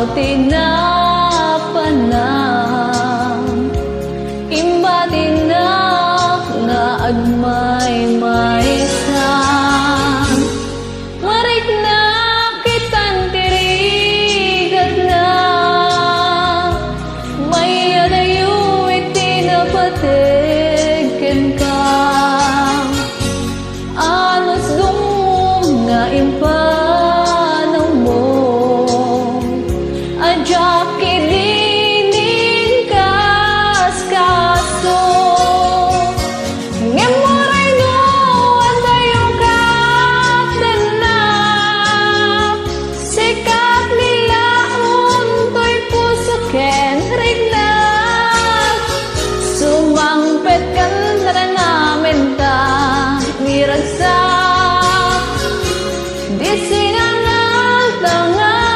ikaw tinapanang imbatinak nga agmay maisan marik na kitan tirigat na may adayo itinapategen ka anos dum nga impanaw mo adya kidinin kaskaso ngemoray no antayo kapten na sikap nila untoy puso ken reglag sumangpet kan namin ta miragsak di sinangal tangayat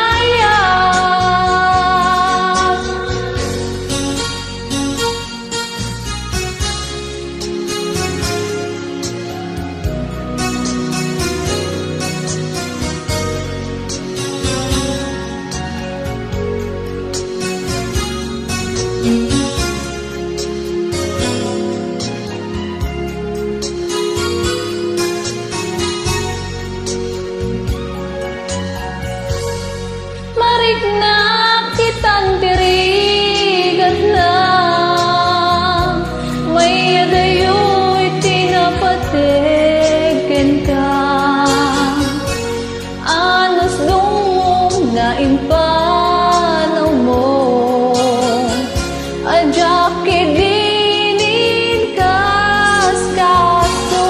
marik na kitang tirigat na may adayo itinapategen ka anos dum nga impanaw mo adya kidinin kaskaso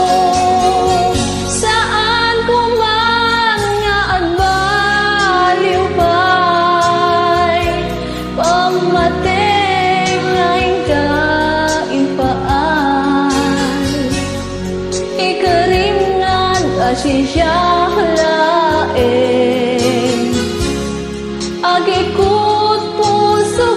saan kuman nga agbaliw pay pamateng ngayon ka impaay ikarim nga asisya laeng agikut puso